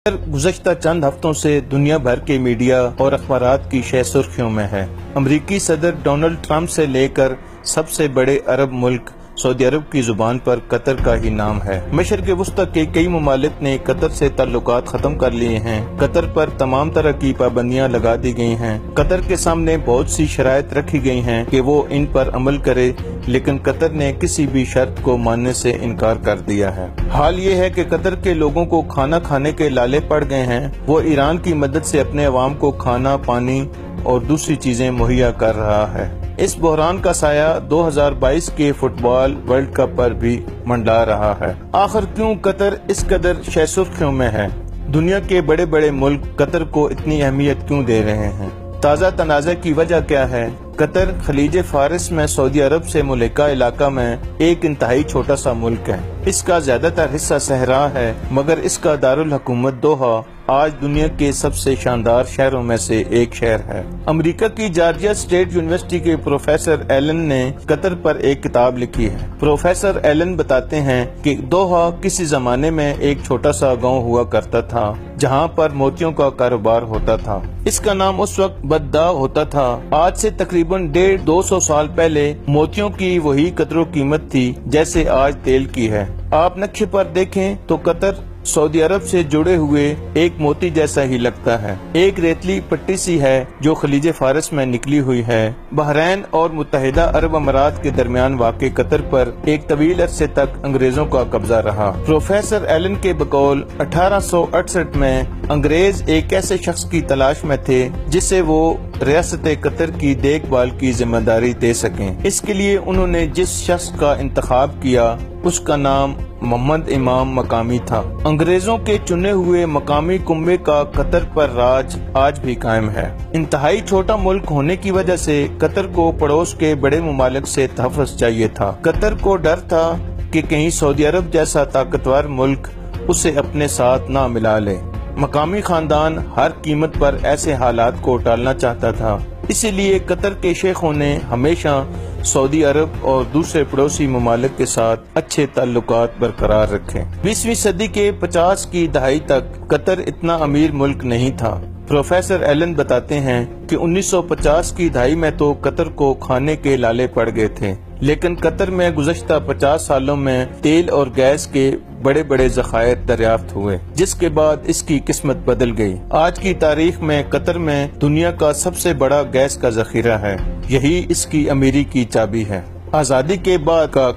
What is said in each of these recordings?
गुज़श्ता चंद हफ्तों से दुनिया भर के मीडिया और अखबारात की शह सुर्खियों में है। अमरीकी सदर डोनाल्ड ट्रंप से लेकर सबसे बड़े अरब मुल्क सऊदी अरब की जुबान पर कतर का ही नाम है। मशरिक़ वस्ता के कई ममालिक ने कतर से ताल्लुकात खत्म कर लिए हैं। कतर पर तमाम तरह की पाबंदियां लगा दी गई हैं। कतर के सामने बहुत सी शराइत रखी गई हैं कि वो इन पर अमल करे, लेकिन कतर ने किसी भी शर्त को मानने से इनकार कर दिया है। हाल ये है कि कतर के लोगों को खाना खाने के लाले पड़ गए हैं। वो ईरान की मदद से अपने अवाम को खाना, पानी और दूसरी चीजें मुहैया कर रहा है। इस बहरान का साया 2022 के फुटबॉल वर्ल्ड कप पर भी मंडरा रहा है। आखिर क्यों कतर इस कदर शह सुर्खियों में है? दुनिया के बड़े बड़े मुल्क कतर को इतनी अहमियत क्यों दे रहे हैं? ताज़ा तनाज़ा की वजह क्या है? कतर खलीज फारिस में सऊदी अरब से मुल्का इलाका में एक इंतहाई छोटा सा मुल्क है। इसका ज्यादातर हिस्सा सहरा है, मगर इसका दारुल हुकूमत दोहा आज दुनिया के सबसे शानदार शहरों में से एक शहर है। अमेरिका की जॉर्जिया स्टेट यूनिवर्सिटी के प्रोफेसर एलन ने कतर पर एक किताब लिखी है। प्रोफेसर एलन बताते हैं कि दोहा किसी जमाने में एक छोटा सा गांव हुआ करता था, जहां पर मोतियों का कारोबार होता था। इसका नाम उस वक्त बद्दा होता था। आज से तकरीबन 150-200 साल पहले मोतियों की वही कदर कीमत थी जैसे आज तेल की है। आप नक्शे पर देखें तो कतर सऊदी अरब से जुड़े हुए एक मोती जैसा ही लगता है। एक रेतली पट्टी सी है जो खलीज फारिस में निकली हुई है। बहरैन और मुत्तहिदा अरब अमारात के दरमियान वाक़े कतर पर एक तवील अरसे तक अंग्रेजों का कब्जा रहा। प्रोफेसर एलन के बकौल 1868 में अंग्रेज एक ऐसे शख्स की तलाश में थे जिसे वो रियासत कतर की देखभाल की जिम्मेदारी दे सकें। इसके लिए उन्होंने जिस शख्स का इंतखाब किया उसका नाम मोहम्मद इमाम मकामी था। अंग्रेजों के चुने हुए मकामी कुंबे का कतर पर राज आज भी कायम है। इंतहाई छोटा मुल्क होने की वजह से कतर को पड़ोस के बड़े मुमालिक से तहफ़्फ़ुज़ चाहिए था। कतर को डर था कि कहीं सऊदी अरब जैसा ताकतवर मुल्क उसे अपने साथ ना मिला ले। मकामी खानदान हर कीमत पर ऐसे हालात को टालना चाहता था। इसीलिए कतर के शेखों ने हमेशा सऊदी अरब और दूसरे पड़ोसी ममालिक के साथ अच्छे ताल्लुकात बरकरार रखे। 20वीं सदी के 50 की दहाई तक कतर इतना अमीर मुल्क नहीं था। प्रोफेसर एलन बताते हैं कि 1950 की दहाई में तो कतर को खाने के लाले पड़ गए थे, लेकिन कतर में गुज़श्ता 50 सालों में तेल और गैस के बड़े बड़े ज़खायर दरियाफ्त हुए, जिसके बाद इसकी किस्मत बदल गई। आज की तारीख में कतर में दुनिया का सबसे बड़ा गैस का जखीरा है। यही इसकी अमीरी की चाबी है। आजादी के बाद का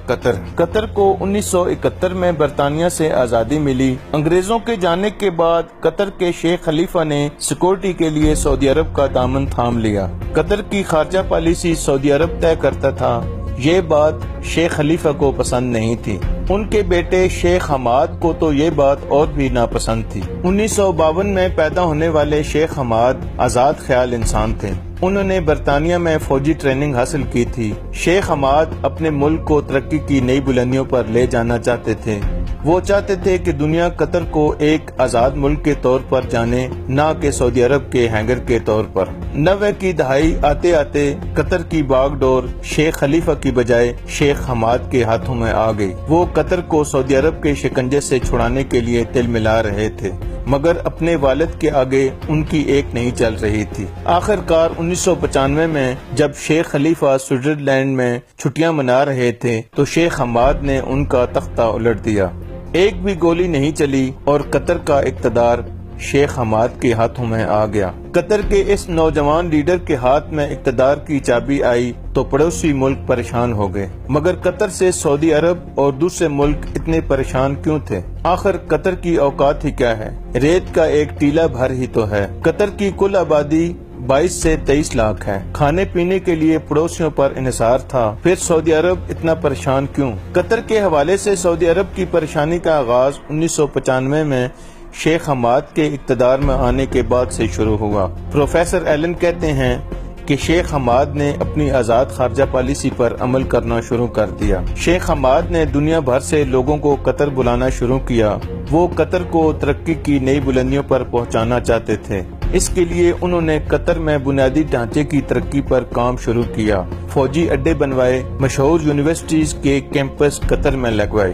कतर को 1971 में बरतानिया से आजादी मिली। अंग्रेजों के जाने के बाद कतर के शेख खलीफा ने सिक्योरिटी के लिए सऊदी अरब का दामन थाम लिया। कतर की खारजा पॉलिसी सऊदी अरब तय करता था। ये बात शेख खलीफा को पसंद नहीं थी। उनके बेटे शेख हमाद को तो ये बात और भी नापसंद थी। 1952 में पैदा होने वाले शेख हमाद आजाद ख्याल इंसान थे। उन्होंने बरतानिया में फौजी ट्रेनिंग हासिल की थी। शेख हमाद अपने मुल्क को तरक्की की नई बुलंदियों पर ले जाना चाहते थे। वो चाहते थे कि दुनिया कतर को एक आजाद मुल्क के तौर पर जाने, न कि सऊदी अरब के हैंगर के तौर पर। 90 की दहाई आते आते कतर की बागडोर शेख खलीफा की बजाय शेख हमाद के हाथों में आ गई। वो कतर को सऊदी अरब के शिकंजे से छुड़ाने के लिए तिल मिला रहे थे, मगर अपने वालिद के आगे उनकी एक नहीं चल रही थी। आखिरकार 1995 में जब शेख खलीफा स्विट्जरलैंड में छुट्टियां मना रहे थे तो शेख हमाद ने उनका तख्ता उलट दिया। एक भी गोली नहीं चली और कतर का इक़्तिदार शेख हमाद के हाथों में आ गया। कतर के इस नौजवान लीडर के हाथ में इक़्तिदार की चाबी आई तो पड़ोसी मुल्क परेशान हो गए। मगर कतर से सऊदी अरब और दूसरे मुल्क इतने परेशान क्यों थे? आखिर कतर की औकात ही क्या है? रेत का एक टीला भर ही तो है। कतर की कुल आबादी 22 से 23 लाख है। खाने पीने के लिए पड़ोसियों पर इन्हिसार था। फिर सऊदी अरब इतना परेशान क्यों? कतर के हवाले से सऊदी अरब की परेशानी का आगाज 1995 में शेख हमाद के इक़्तिदार में आने के बाद से शुरू हुआ। प्रोफेसर एलन कहते हैं कि शेख हमाद ने अपनी आज़ाद खारजा पॉलिसी पर अमल करना शुरू कर दिया। शेख हमाद ने दुनिया भर से लोगों को कतर बुलाना शुरू किया। वो कतर को तरक्की की नई बुलंदियों पर पहुंचाना चाहते थे। इसके लिए उन्होंने कतर में बुनियादी ढांचे की तरक्की पर काम शुरू किया। फौजी अड्डे बनवाए, मशहूर यूनिवर्सिटीज के कैंपस कतर में लगवाए।